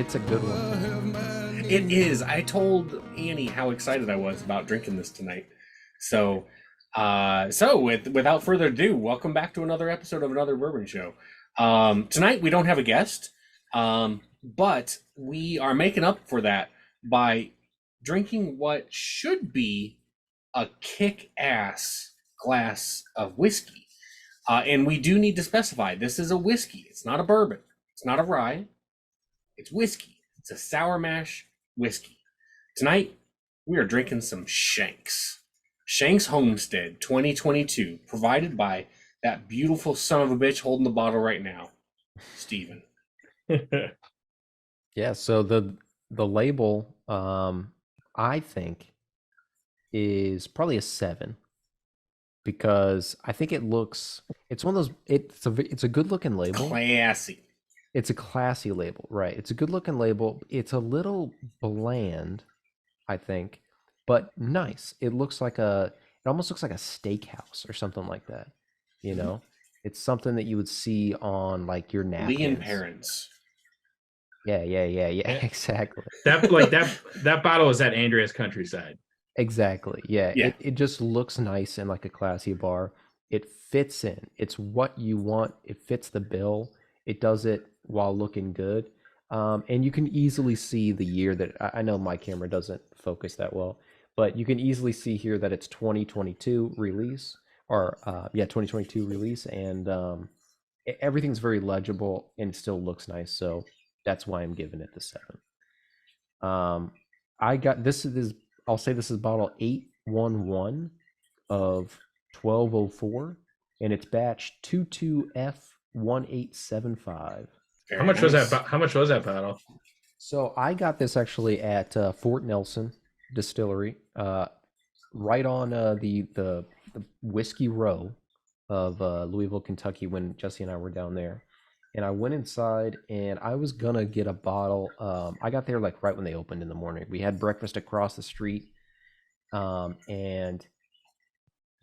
It's a good one. It is. I told Annie how excited I was about drinking this tonight. So, without further ado, welcome back to another episode of Another Bourbon Show. Tonight we don't have a guest, but we are making up for that by drinking what should be a kick-ass glass of whiskey. And we do need to specify, this is a whiskey. It's not a bourbon. It's not a rye. It's whiskey. It's a sour mash whiskey. Tonight, we are drinking some Shenks. Shenks Homestead 2022, provided by that beautiful son of a bitch holding the bottle right now, Steven. Yeah, so the label, I think, is probably a 7 because I think it's one of those. It's a good looking label. Classy. It's a classy label, right? It's a good looking label. It's a little bland, I think, but nice. It almost looks like a steakhouse or something like that. You know, it's something that you would see on like your napkins. Lee and Parents. Yeah, exactly. That bottle is at Andrea's Countryside. Exactly. Yeah. It just looks nice in like a classy bar. It fits in. It's what you want. It fits the bill. It does it while looking good. And you can easily see the year that I know my camera doesn't focus that well, but you can easily see here that it's 2022 release or 2022 release. And everything's very legible and it still looks nice. So that's why I'm giving it the 7. I got I'll say this is bottle 811 of 1204, and it's batch 22F1875. How much was that bottle? So I got this actually at Fort Nelson Distillery, right on the Whiskey Row of Louisville, Kentucky, when Jesse and I were down there. And I went inside and I was gonna get a bottle. I got there like right when they opened in the morning. We had breakfast across the street. And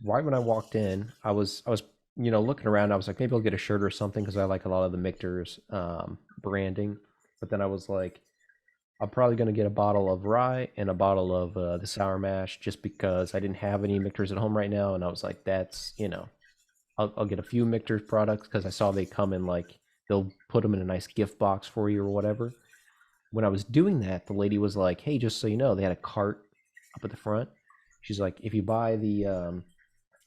right when I walked in, I was looking around. I was like, maybe I'll get a shirt or something because I like a lot of the Michter's branding. But then I was like, I'm probably gonna get a bottle of rye and a bottle of the sour mash just because I didn't have any Michter's at home right now. And I was like, that's I'll get a few Michter's products because I saw they come in like. They'll put them in a nice gift box for you or whatever. When I was doing that, the lady was like, hey, just so you know, they had a cart up at the front. She's like, if you buy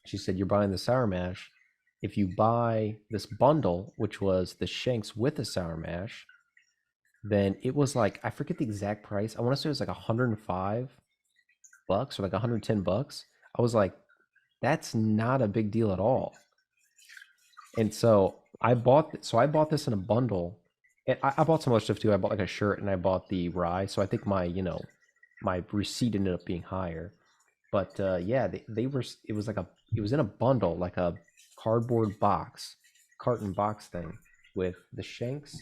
she said, you're buying the sour mash. If you buy this bundle, which was the Shenks with the sour mash, then it was like, I forget the exact price. I want to say it was like $105 or like $110. I was like, that's not a big deal at all. And so I bought this in a bundle. And I bought some other stuff too. I bought like a shirt and I bought the rye. So I think my receipt ended up being higher. But it was in a bundle, like a cardboard box, carton box thing with the Shenks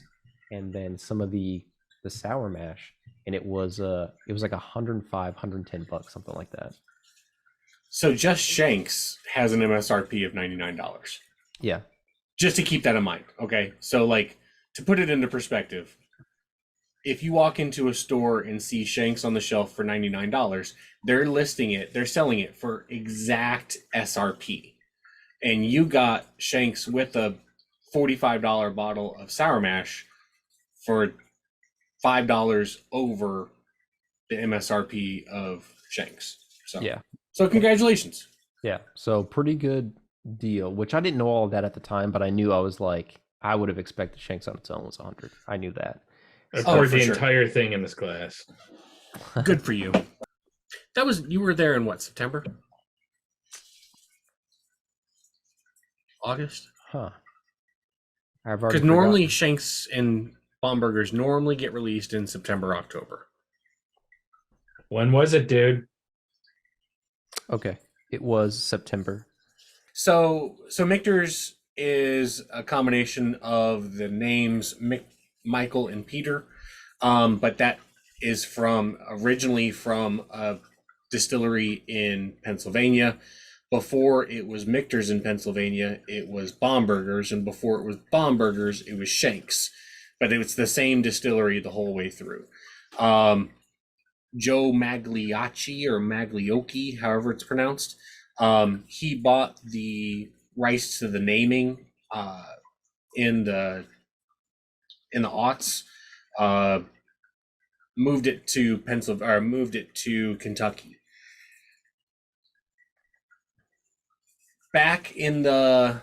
and then some of the sour mash. And it was like $105, $110, something like that. So just Shenks has an MSRP of $99. Yeah. Just to keep that in mind, okay? So, like, to put it into perspective, if you walk into a store and see Shenks on the shelf for $99, they're selling it for exact SRP. And you got Shenks with a $45 bottle of sour mash for $5 over the MSRP of Shenks. So, yeah. So, congratulations. Yeah. So, pretty good deal, which I didn't know all of that at the time, but I knew I would have expected Shenks on its own was 100. I knew that. I poured the entire thing in this glass. Good for you. You were there in what, September? August? Huh. Because normally Shenks and Bombergers normally get released in September, October. When was it, dude? Okay. It was September. So Michter's is a combination of the names Michael and Peter, but that is originally from a distillery in Pennsylvania. Before it was Michter's in Pennsylvania, it was Bombergers, and before it was Bombergers, it was Shenks. but it's the same distillery the whole way through. Um, Joe Magliocchi or Magliocchi, however it's pronounced, he bought the rights to the naming in the aughts. Moved it to Pennsylvania, or moved it to Kentucky. Back in the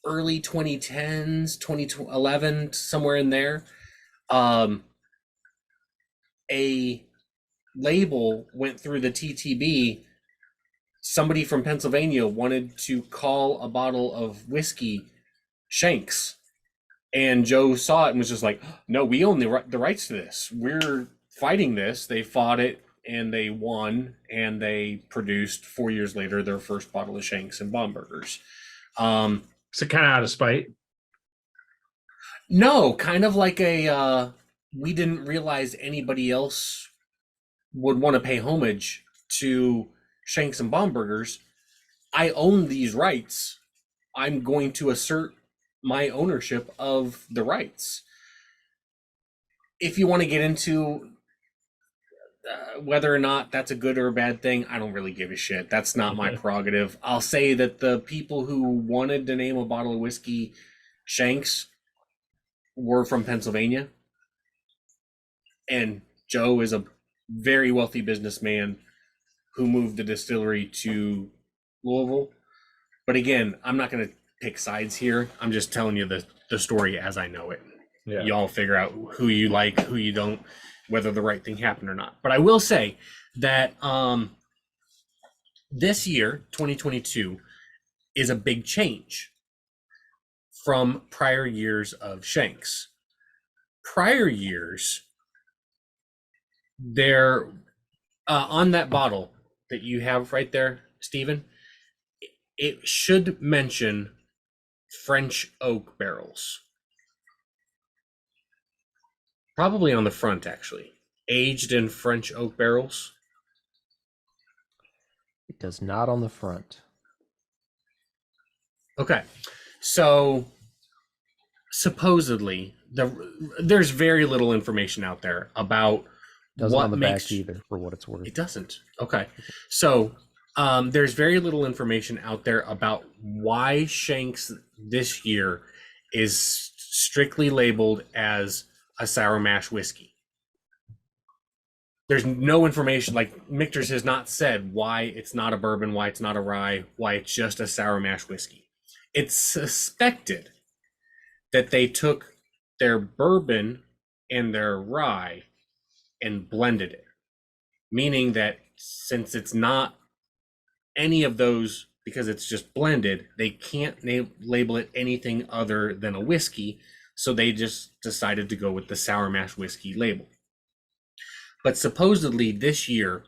early 2010s, 2011, somewhere in there, a label went through the TTB. Somebody from Pennsylvania wanted to call a bottle of whiskey Shenks. And Joe saw it and was just like, no, we own the rights to this. We're fighting this. They fought it and they won, and they produced 4 years later their first bottle of Shenks and Bombergers. So kind of out of spite. No, kind of like we didn't realize anybody else would want to pay homage to Shenks and Bombergers. I own these rights. I'm going to assert my ownership of the rights. If you want to get into whether or not that's a good or a bad thing, I don't really give a shit. That's not my prerogative. I'll say that the people who wanted to name a bottle of whiskey Shenks were from Pennsylvania. And Joe is a very wealthy businessman who moved the distillery to Louisville. But again, I'm not going to pick sides here. I'm just telling you the story as I know it. Yeah. Y'all figure out who you like, who you don't, whether the right thing happened or not. But I will say that this year, 2022, is a big change from prior years of Shenks. Prior years, there on that bottle that you have right there, Stephen, it should mention French oak barrels. Probably on the front, actually. Aged in French oak barrels. It does not on the front. Okay. So, supposedly, there's very little information out there about Doesn't what on the makes... back either, for what it's worth. It doesn't. Okay. So, there's very little information out there about why Shenks this year is strictly labeled as a sour mash whiskey. There's no information, like Michter's has not said why it's not a bourbon, why it's not a rye, why it's just a sour mash whiskey. It's suspected that they took their bourbon and their rye and blended it, meaning that since it's not any of those, because it's just blended, they can't label it anything other than a whiskey, so they just decided to go with the sour mash whiskey label. But supposedly this year,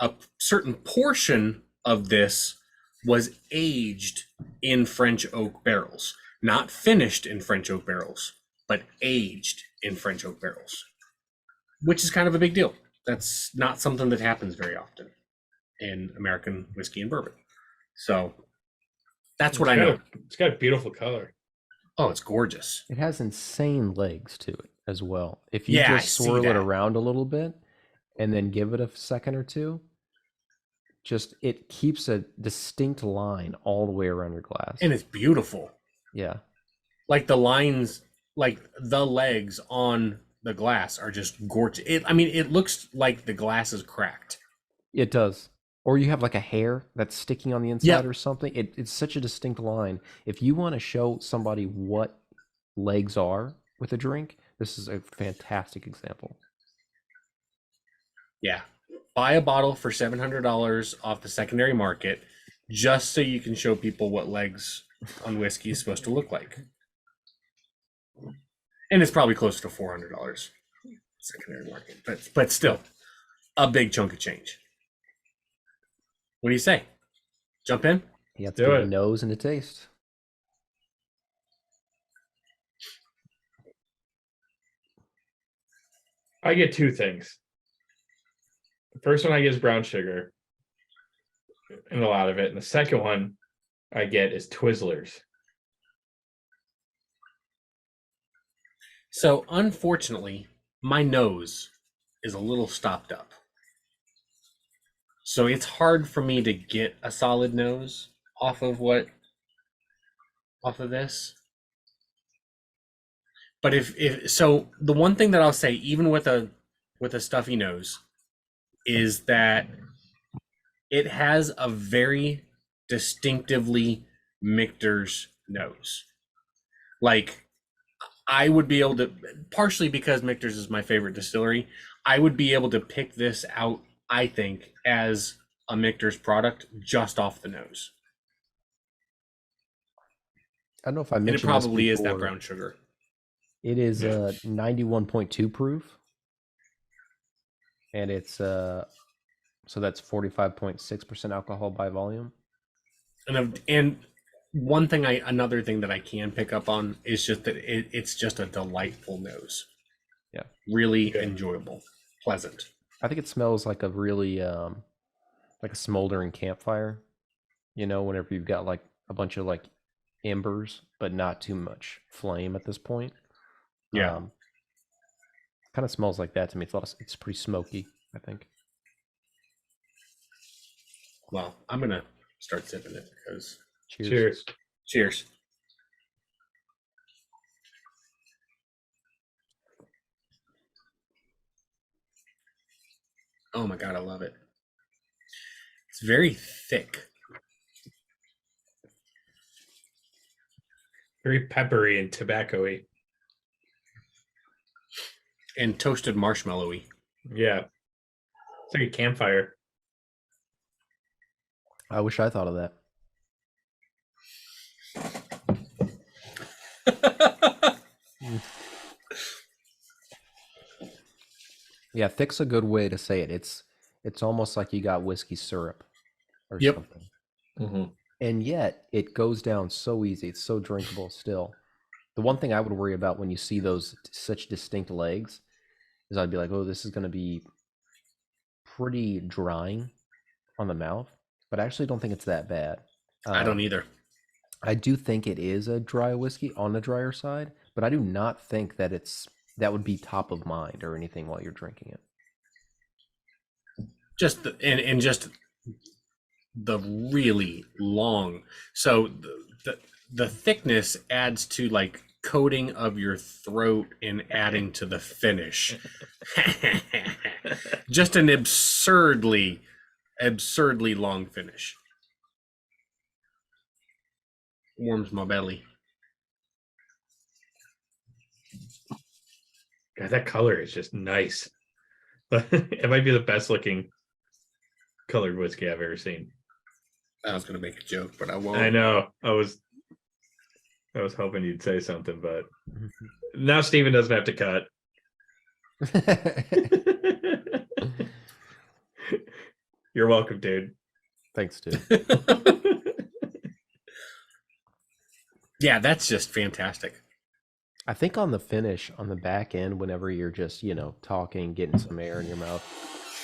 a certain portion of this was aged in French oak barrels, not finished in French oak barrels, but aged in French oak barrels, which is kind of a big deal. That's not something that happens very often in American whiskey and bourbon. So that's what I know. It's got a beautiful color. Oh, it's gorgeous. It has insane legs to it as well. If you Yeah, just I see swirl it that. around a little bit and then give it a second or two, just it keeps a distinct line all the way around your glass. And it's beautiful. Yeah. Like the lines, like the legs on the glass are just gorgeous. It looks like the glass is cracked. It does. Or you have like a hair that's sticking on the inside or something. It's such a distinct line. If you want to show somebody what legs are with a drink, this is a fantastic example. Yeah. Buy a bottle for $700 off the secondary market just so you can show people what legs on whiskey is supposed to look like. And it's probably closer to $400 secondary market, but still a big chunk of change. What do you say? Jump in? You have to give it a nose and a taste. I get two things. The first one I get is brown sugar, and a lot of it. And the second one I get is Twizzlers. So unfortunately, my nose is a little stopped up. So it's hard for me to get a solid nose off of this. But if so, the one thing that I'll say, even with a stuffy nose, is that it has a very distinctively Michter's nose. Like, I would be able to, partially because Michter's is my favorite distillery, I would be able to pick this out, I think, as a Michter's product just off the nose. I don't know if I And it mentioned probably this is that before. brown sugar. It is 91.2 proof, and it's so that's 45.6% alcohol by volume. And one thing another thing that I can pick up on is just that it's just a delightful nose. Yeah, really enjoyable, pleasant. I think it smells like a really like a smoldering campfire. You know, whenever you've got like a bunch of like embers, but not too much flame at this point. Yeah. Kind of smells like that to me. It's pretty smoky, I think. Well, I'm gonna start sipping it because Cheers. Cheers. Oh my god, I love it. It's very thick. Very peppery and tobacco-y. And toasted marshmallowy. Yeah. It's like a campfire. I wish I thought of that. Yeah, thick's a good way to say it. It's almost like you got whiskey syrup or something. Mm-hmm. And yet it goes down so easy. It's so drinkable still. The one thing I would worry about when you see those such distinct legs is I'd be like, oh, this is going to be pretty drying on the mouth. But I actually don't think it's that bad. I don't either. I do think it is a dry whiskey on the drier side, but I do not think that that would be top of mind or anything while you're drinking it. Just the really long. So the thickness adds to like coating of your throat and adding to the finish. Just an absurdly long finish. Warms my belly. God, that color is just nice. It might be the best looking colored whiskey I've ever seen. I was gonna make a joke, but I won't. I know. I was hoping you'd say something, but now Steven doesn't have to cut. You're welcome, dude. Thanks, dude. Yeah, that's just fantastic. I think on the finish, on the back end, whenever you're just, talking, getting some air in your mouth,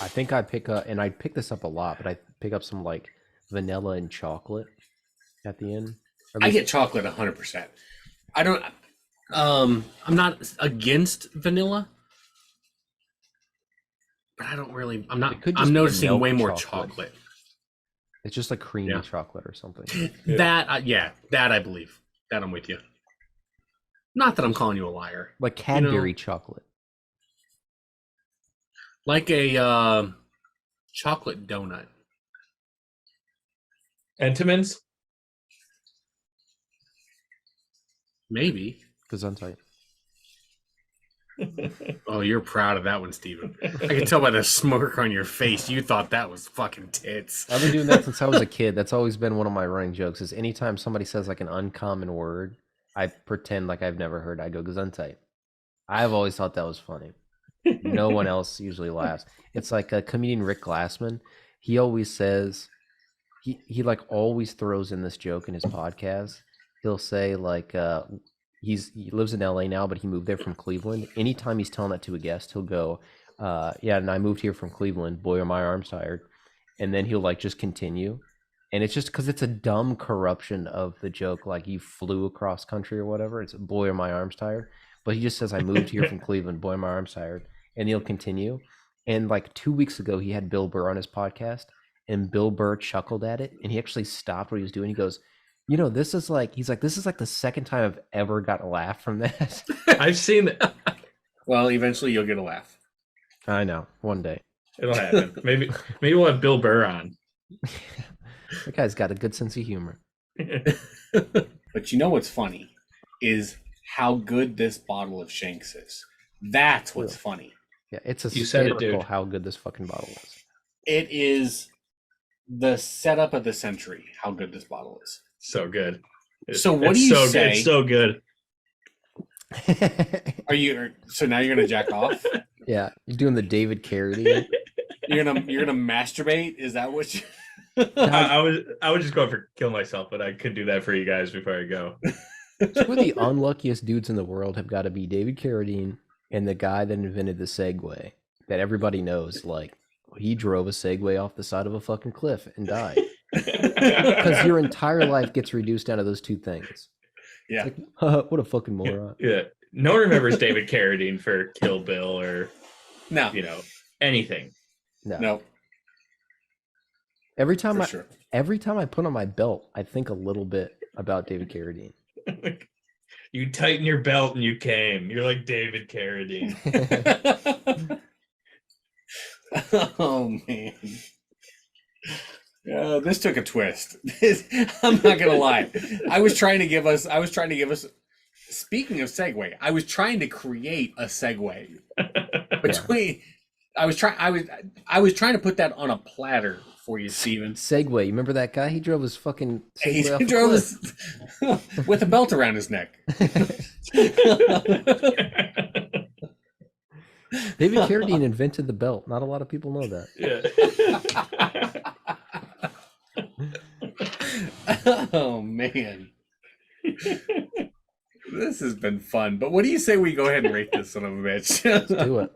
I think I pick up, and I pick this up a lot, but I pick up some like vanilla and chocolate at the end. I get chocolate 100%. I don't, I'm not against vanilla, but I don't really, I'm noticing way more chocolate. It's just like creamy chocolate or something. That I believe. That I'm with you. Not that I'm calling you a liar. Like Cadbury chocolate. Like a chocolate donut. Entenmann's? Maybe. Gesundheit. Oh, you're proud of that one, Steven. I can tell by the smirk on your face. You thought that was fucking tits. I've been doing that since I was a kid. That's always been one of my running jokes is anytime somebody says like an uncommon word, I pretend like I've never heard. I go Gesundheit. I've always thought that was funny. No one else usually laughs. It's like a comedian Rick Glassman. He always says, he like always throws in this joke in his podcast. He'll say like, he lives in LA now, but he moved there from Cleveland. Anytime he's telling that to a guest, he'll go, yeah, and I moved here from Cleveland. Boy, are my arms tired. And then he'll like just continue. And it's just because it's a dumb corruption of the joke, like you flew across country or whatever. It's boy, are my arms tired. but he just says, I moved here from Cleveland. Boy, my arm's tired. And he'll continue. And like 2 weeks ago, he had Bill Burr on his podcast, and Bill Burr chuckled at it. And he actually stopped what he was doing. He goes, this is like, he's like, this is like the second time I've ever got a laugh from that. I've seen that. Well, eventually you'll get a laugh. I know. One day. It'll happen. Maybe we'll have Bill Burr on. That guy's got a good sense of humor. But you know what's funny is how good this bottle of Shenks is. That's what's funny. Yeah, it's You said it, dude. how good this fucking bottle is. It is the setup of the century, how good this bottle is. So good. So what do you say? It's so good. So now you're gonna jack off? Yeah, you're doing the David Carradine. You're gonna masturbate? Is that what you... I was just going for kill myself, but I could do that for you guys before I go. Two of the unluckiest dudes in the world have got to be David Carradine and the guy that invented the Segway that everybody knows. Like, he drove a Segway off the side of a fucking cliff and died. Because your entire life gets reduced down to those two things. Yeah. Like, what a fucking moron. Yeah. No one remembers David Carradine for Kill Bill or anything. No. Every time I put on my belt, I think a little bit about David Carradine. You tighten your belt and you came. You're like David Carradine. Oh man. This took a twist. I'm not gonna lie. I was trying to give us. Speaking of segue, I was trying to create a segue between. I was trying to put that on a platter for you, Steven. Segway. You remember that guy? He drove his fucking Segway He drove his with a belt around his neck. David Carradine invented the belt. Not a lot of people know that. Yeah. Oh man. This has been fun. But what do you say we go ahead and rate this son of a bitch? Let's do it.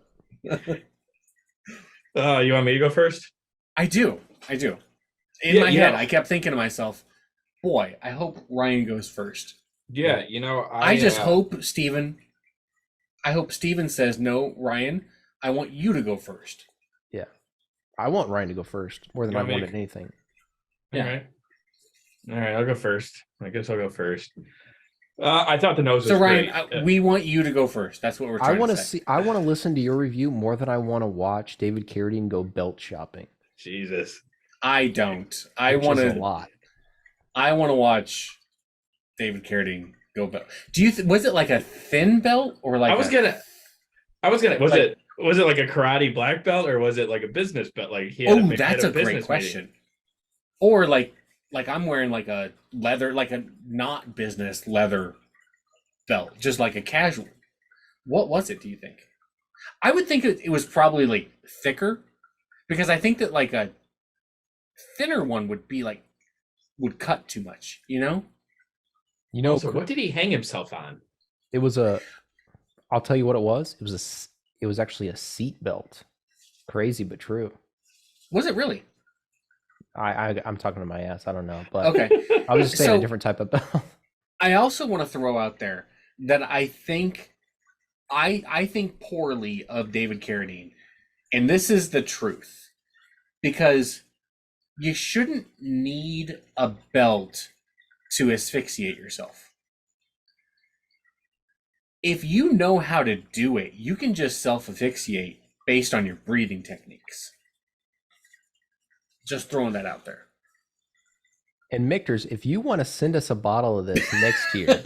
You want me to go first? I do. In my head, I kept thinking to myself, boy, I hope Ryan goes first. Yeah, I just hope Steven says, no, Ryan, I want you to go first. Yeah. I want Ryan to go first more than I wanted anything. Yeah. All right, I'll go first. I guess I'll go first. I thought the nose was so Ryan, great. We want you to go first. That's what we're trying to say. I want to listen to your review more than I want to watch David Carradine go belt shopping. Jesus. I don't. I want to a lot. I want to watch David Carradine go belt. Do you was it like a thin belt or like was it like a karate black belt or was it like a business belt? Like that's a great question. Meeting. Or like I'm wearing like a leather, like a not business leather belt, just like a casual. What was it, do you think? I would think it was probably like thicker because I think that like a thinner one would would cut too much, Also, what did he hang himself on? It was I'll tell you what it was. It was actually a seat belt. Crazy but true. Was it really? I'm talking to my ass. I don't know, but okay. I was just saying a different type of belt. I also want to throw out there that I think poorly of David Carradine, and this is the truth, because you shouldn't need a belt to asphyxiate yourself. If you know how to do it, you can just self-asphyxiate based on your breathing techniques. Just throwing that out there. And Michters, if you want to send us a bottle of this next year,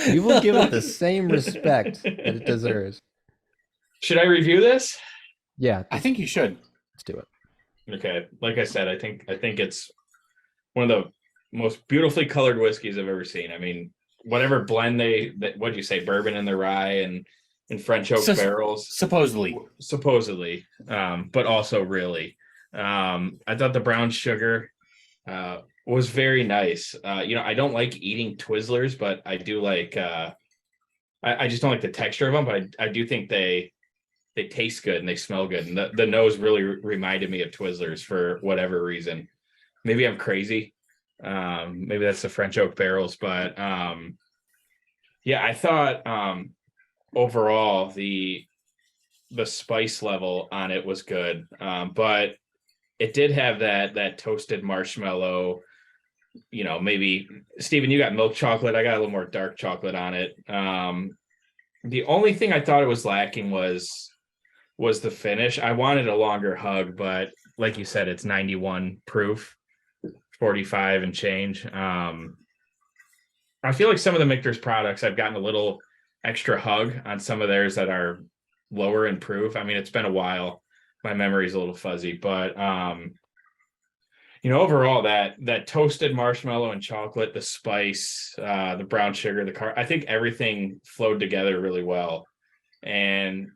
we will give it the same respect that it deserves. Should I review this? Yeah. I think you should. Let's do it. Okay. Like I said, I think it's one of the most beautifully colored whiskeys I've ever seen. I mean, whatever blend what'd you say, bourbon in the rye and French oak barrels. Supposedly, but also really. I thought the brown sugar was very nice. I don't like eating Twizzlers, but I do like. I just don't like the texture of them, but I do think they taste good and they smell good. And the nose really reminded me of Twizzlers for whatever reason. Maybe I'm crazy. Maybe that's the French oak barrels, but Yeah, I thought overall the spice level on it was good, but it did have that toasted marshmallow. Maybe Steven, you got milk chocolate. I got a little more dark chocolate on it. The only thing I thought it was lacking was the finish. I wanted a longer hug, but like you said, it's 91 proof, 45 and change. I feel like some of the Michter's products, I've gotten a little extra hug on some of theirs that are lower in proof. I mean, it's been a while. My memory's a little fuzzy, but overall that toasted marshmallow and chocolate, the spice, the brown sugar, I think everything flowed together really well. And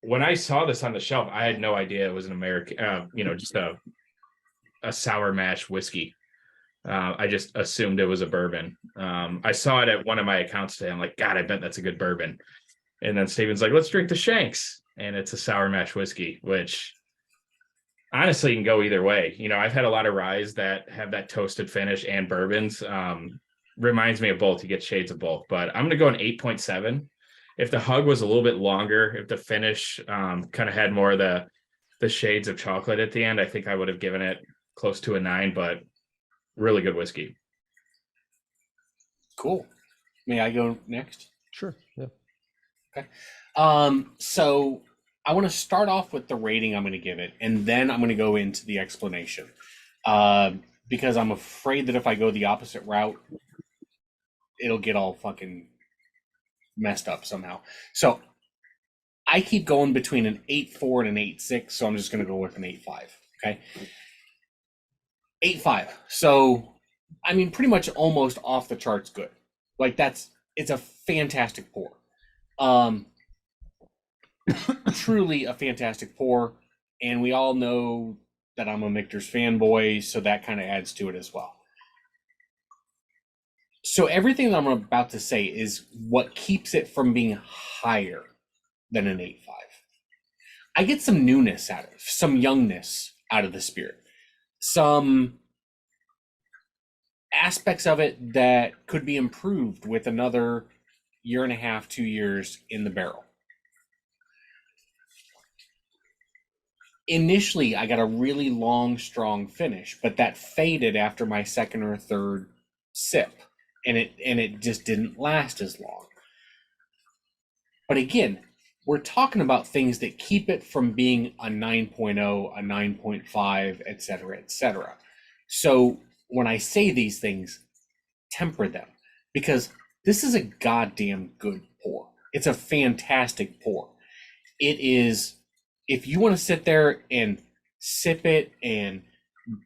when I saw this on the shelf, I had no idea it was an American, just a sour mash whiskey. I just assumed it was a bourbon. I saw it at one of my accounts today. I'm like, God, I bet that's a good bourbon. And then Steven's like, let's drink the Shenks. And it's a sour mash whiskey, which honestly can go either way. I've had a lot of ryes that have that toasted finish and bourbons. Reminds me of both. You get shades of both, but I'm going to go an 8.7. If the hug was a little bit longer, if the finish kind of had more of the shades of chocolate at the end, I think I would have given it close to a 9, but really good whiskey. Cool. May I go next? Sure. Yeah. Okay. So I want to start off with the rating I'm going to give it, and then I'm going to go into the explanation. Because I'm afraid that if I go the opposite route, it'll get all fucking messed up somehow. So I keep going between an 8.4 and an 8.6, so I'm just going to go with an 8.5. Okay. 8.5. So, I mean, pretty much almost off the charts good. Like it's a fantastic pour. Truly a fantastic pour. And we all know that I'm a Michter's fanboy, so that kind of adds to it as well. So everything that I'm about to say is what keeps it from being higher than an 8.5. I get some newness out of it, some youngness out of the spirit, some aspects of it that could be improved with another year and a half, 2 years in the barrel. Initially, I got a really long, strong finish, but that faded after my second or third sip, and it just didn't last as long. But again, we're talking about things that keep it from being a 9.0, a 9.5, etc., etc. So when I say these things, temper them, because this is a goddamn good pour. It's a fantastic pour. It is, if you want to sit there and sip it and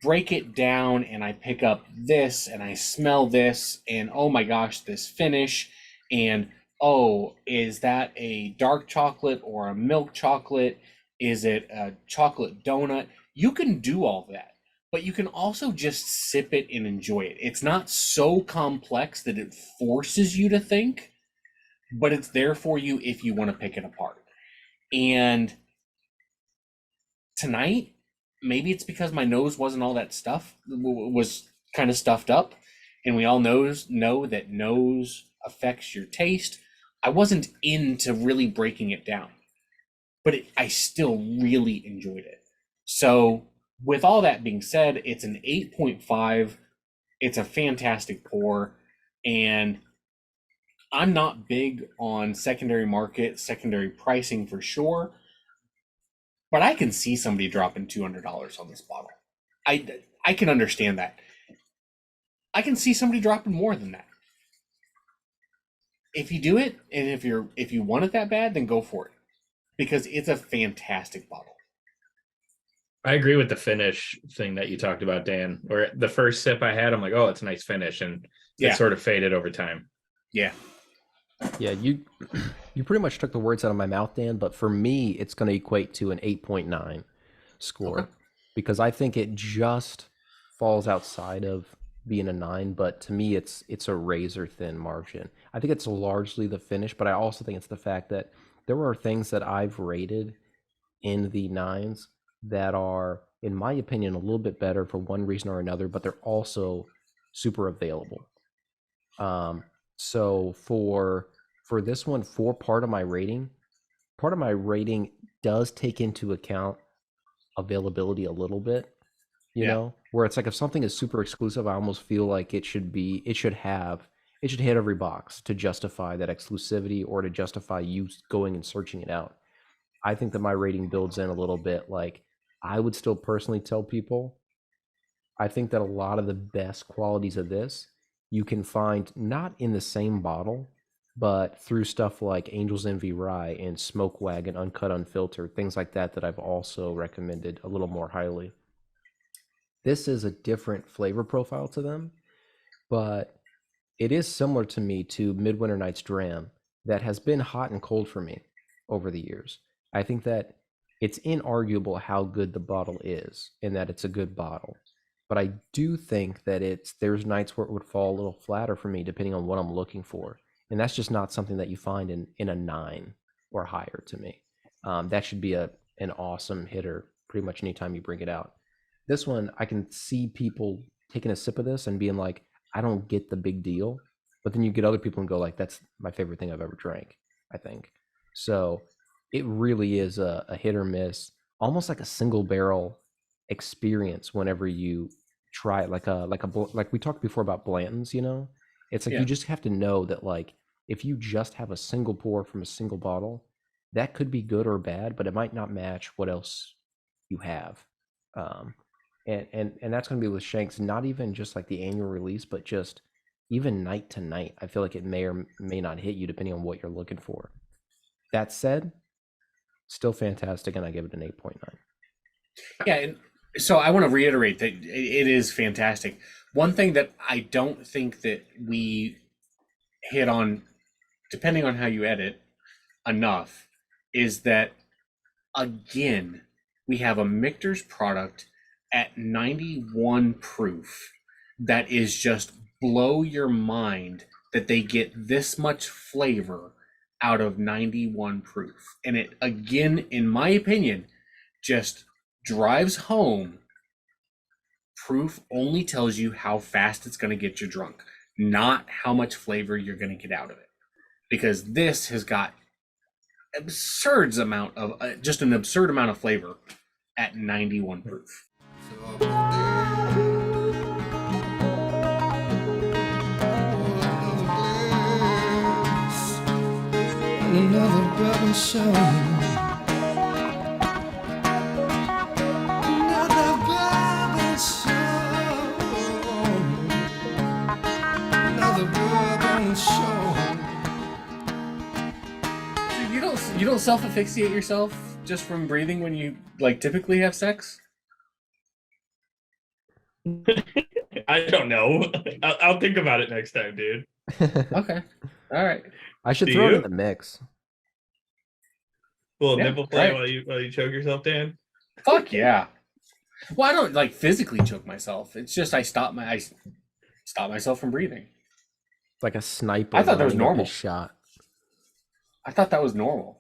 break it down, and I pick up this and I smell this, and oh my gosh, this finish, and oh, is that a dark chocolate or a milk chocolate? Is it a chocolate donut? You can do all that, but you can also just sip it and enjoy it. It's not so complex that it forces you to think, but it's there for you if you want to pick it apart. And tonight, maybe it's because my nose wasn't all that was kind of stuffed up, and we all know that nose affects your taste. I wasn't into really breaking it down, but I still really enjoyed it. So with all that being said, it's an 8.5. It's a fantastic pour, and I'm not big on secondary market, secondary pricing for sure, but I can see somebody dropping $200 on this bottle. I can understand that. I can see somebody dropping more than that. If you do it, and if you want it that bad, then go for it, because it's a fantastic bottle. I agree with the finish thing that you talked about, Dan. Where the first sip I had, I'm like, oh, it's a nice finish, and it sort of faded over time. Yeah. Yeah, you pretty much took the words out of my mouth, Dan, but for me, it's going to equate to an 8.9 score, because I think it just falls outside of being a 9, but to me, it's a razor thin margin. I think it's largely the finish, but I also think it's the fact that there are things that I've rated in the 9s that are, in my opinion, a little bit better for one reason or another, but they're also super available. So for for this one, for part of my rating does take into account availability a little bit, where it's like if something is super exclusive, I almost feel like it should hit every box to justify that exclusivity or to justify you going and searching it out. I think that my rating builds in a little bit. Like, I would still personally tell people, I think that a lot of the best qualities of this you can find not in the same bottle, but through stuff like Angel's Envy Rye and Smoke Wagon Uncut Unfiltered, things like that I've also recommended a little more highly. This is a different flavor profile to them, but it is similar to me to Midwinter Night's Dram that has been hot and cold for me over the years. I think that it's inarguable how good the bottle is and that it's a good bottle. But I do think that there's nights where it would fall a little flatter for me depending on what I'm looking for. And that's just not something that you find in a 9 or higher to me. That should be an awesome hitter pretty much anytime you bring it out. This one, I can see people taking a sip of this and being like, I don't get the big deal. But then you get other people and go like, that's my favorite thing I've ever drank, I think. So it really is a hit or miss, almost like a single barrel experience whenever you try it, like we talked before about Blanton's, it's like you just have to know that, like, if you just have a single pour from a single bottle, that could be good or bad, but it might not match what else you have. And that's going to be with Shenks, not even just like the annual release, but just even night to night. I feel like it may or may not hit you depending on what you're looking for. That said, still fantastic, and I give it an 8.9. Yeah, and so I want to reiterate that it is fantastic. One thing that I don't think that we hit on, depending on how you edit, enough, is that, again, we have a Michter's product at 91 proof that is just blow your mind that they get this much flavor out of 91 proof. And it, again, in my opinion, just drives home proof only tells you how fast it's going to get you drunk, not how much flavor you're going to get out of it. Because this has got an absurd amount of flavor at 91 proof. Another bourbon show. Another bourbon show. Another bourbon show. You don't self-asphyxiate yourself just from breathing when you typically have sex? I don't know. I'll think about it next time, dude. Okay. All right. I should throw it in the mix. Little nipple play while you choke yourself, Dan. Fuck yeah. Well, I don't physically choke myself. It's just I stop myself from breathing. Like a sniper. I thought that was normal. Shot. I thought that was normal.